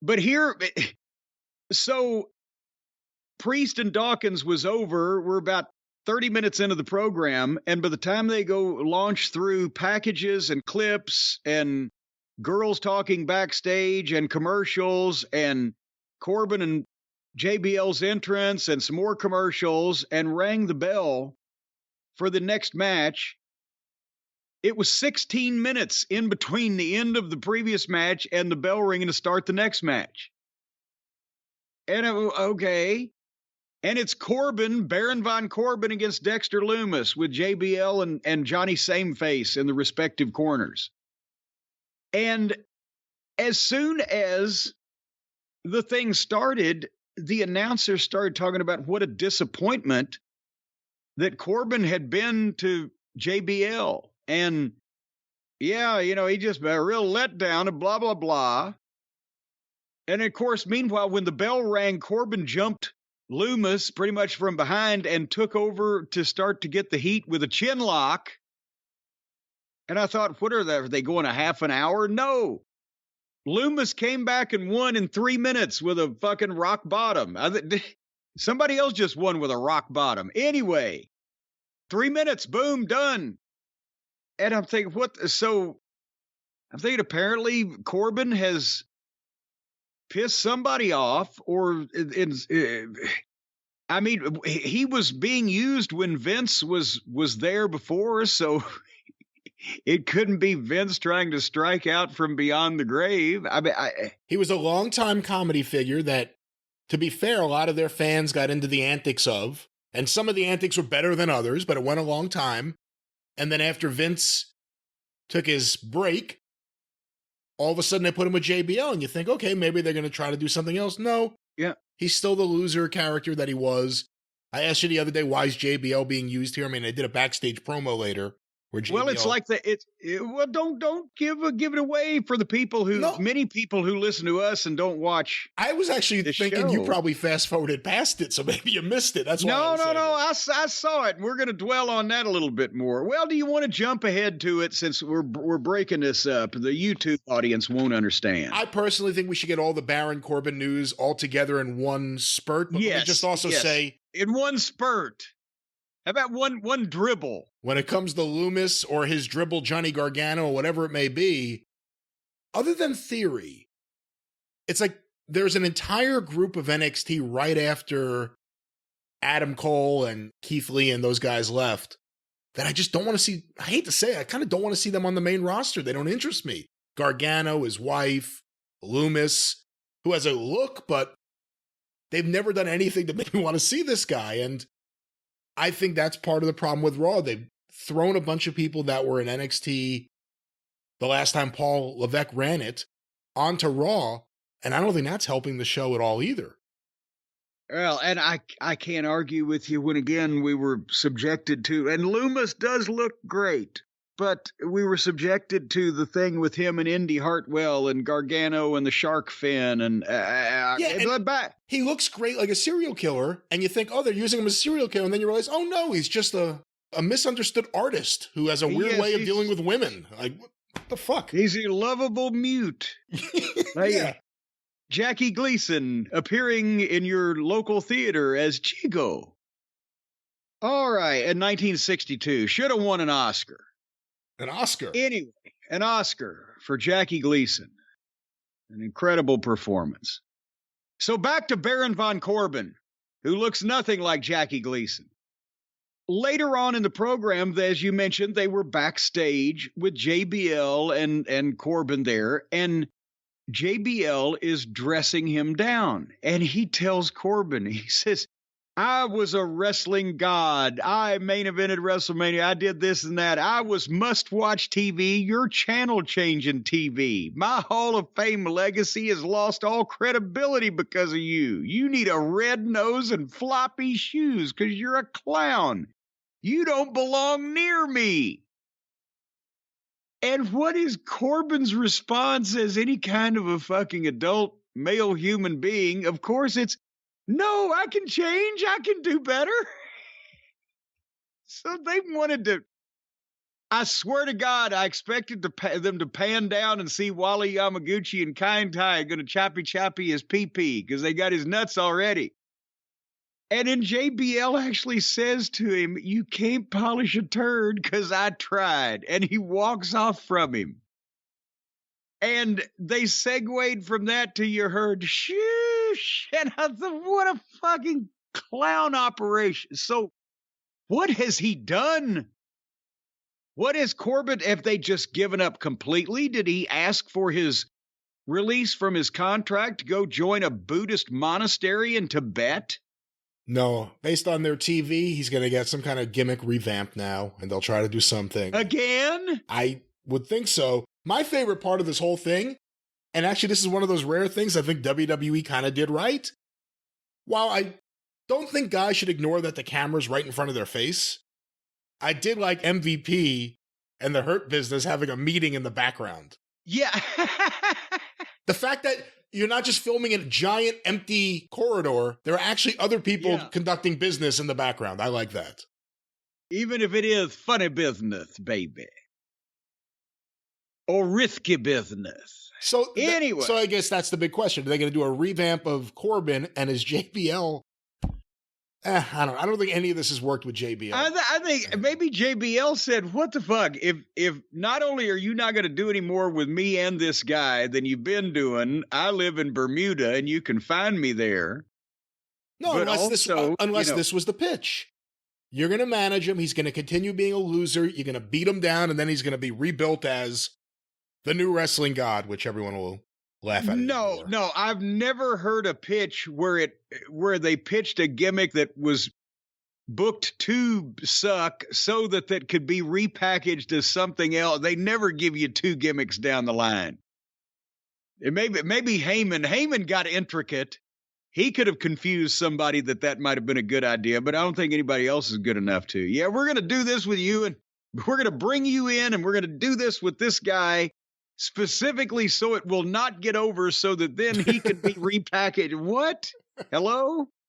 But here, so Priest and Dawkins was over. We're about 30 minutes into the program, and by the time they go launch through packages and clips and girls talking backstage and commercials and Corbin and JBL's entrance and some more commercials and rang the bell for the next match, it was 16 minutes in between the end of the previous match and the bell ringing to start the next match. And okay. And it's Corbin, Baron von Corbin against Dexter Lumis with JBL and Johnny Sameface in the respective corners. And as soon as the thing started, the announcer started talking about what a disappointment that Corbin had been to JBL. And yeah, he just a real letdown and blah, blah, blah. And of course, meanwhile, when the bell rang, Corbin jumped Lumis pretty much from behind and took over to start to get the heat with a chin lock. And I thought, what are they going a half an hour? No. Lumis came back and won in 3 minutes with a fucking rock bottom. Somebody else just won with a rock bottom. Anyway, 3 minutes, boom, done. And I'm thinking, I'm thinking apparently Corbin has pissed somebody off, or I mean, he was being used when Vince was there before, so it couldn't be Vince trying to strike out from beyond the grave. I mean, he was a longtime comedy figure that, to be fair, a lot of their fans got into the antics of, and some of the antics were better than others, but it went a long time. And then after Vince took his break, all of a sudden they put him with JBL, and you think, okay, maybe they're going to try to do something else. No. Yeah. He's still the loser character that he was. I asked you the other day, why is JBL being used here? I mean, they did a backstage promo later where JBL... Well, it's like don't give it away for the people many people who listen to us and don't watch. I was actually thinking you probably fast forwarded past it, so maybe you missed it. That's why. No. I saw it, and we're going to dwell on that a little bit more. Well, do you want to jump ahead to it since we're breaking this up? The YouTube audience won't understand. I personally think we should get all the Baron Corbin news all together in one spurt. But let me just also say, in one spurt. How about one dribble? When it comes to Lumis or his dribble Johnny Gargano or whatever it may be, other than Theory, it's like there's an entire group of NXT right after Adam Cole and Keith Lee and those guys left that I just don't want to see. I hate to say it, I kind of don't want to see them on the main roster. They don't interest me. Gargano, his wife, Lumis, who has a look, but they've never done anything to make me want to see this guy. And I think that's part of the problem with Raw. They've thrown a bunch of people that were in NXT the last time Paul Levesque ran it onto Raw, and I don't think that's helping the show at all either. Well, and I can't argue with you when, again, we were subjected to, and Lumis does look great, but we were subjected to the thing with him and Indy Hartwell and Gargano and the shark fin and he looks great like a serial killer, and you think, oh, they're using him as a serial killer, and then you realize, oh no, he's just a misunderstood artist who has a weird way of dealing with women. Like, what the fuck? He's a lovable mute. Yeah. Jackie Gleason appearing in your local theater as Chico. All right, in 1962, should have won an Oscar. An Oscar. Anyway, an Oscar for Jackie Gleason. An incredible performance. So back to Baron von Corbin, who looks nothing like Jackie Gleason. Later on in the program, as you mentioned, they were backstage with JBL and Corbin there, and JBL is dressing him down. And he tells Corbin, he says, I was a wrestling god. I main evented WrestleMania. I did this and that. I was must-watch TV. You're channel-changing TV. My Hall of Fame legacy has lost all credibility because of you. You need a red nose and floppy shoes because you're a clown. You don't belong near me. And what is Corbin's response as any kind of a fucking adult male human being? Of course, it's, no, I can change. I can do better. So they wanted to I swear to God, I expected them to pan down and see Wally Yamaguchi and Kind Tai going to choppy his pee-pee because they got his nuts already. And then JBL actually says to him, "You can't polish a turd because I tried." And he walks off from him. And they segued from that to "You heard shoosh." And I thought, what a fucking clown operation. So what has he done? What has Corbin, have they just given up completely? Did he ask for his release from his contract to go join a Buddhist monastery in Tibet? No, based on their TV, he's going to get some kind of gimmick revamp now, and they'll try to do something. Again? I would think so. My favorite part of this whole thing, and actually this is one of those rare things I think WWE kind of did right. While I don't think guys should ignore that the camera's right in front of their face, I did like MVP and the Hurt Business having a meeting in the background. Yeah. The fact that you're not just filming in a giant empty corridor, there are actually other people conducting business in the background. I like that. Even if it is funny business, baby. Or risky business. So anyway. So I guess that's the big question. Are they going to do a revamp of Corbin and his JBL? I don't think any of this has worked with JBL. I think maybe JBL said, "What the fuck? If not only are you not going to do any more with me and this guy than you've been doing, I live in Bermuda and you can find me there." No, but unless this was the pitch. You're going to manage him. He's going to continue being a loser. You're going to beat him down, and then he's going to be rebuilt as the new wrestling god, which everyone will laugh at. No, I've never heard a pitch where they pitched a gimmick that was booked to suck so that could be repackaged as something else. They never give you two gimmicks down the line. And maybe Heyman got intricate. He could have confused somebody that might have been a good idea, but I don't think anybody else is good enough to. Yeah, we're going to do this with you, and we're going to bring you in, and we're going to do this with this guy specifically so it will not get over so that then he can be repackaged. What? Hello?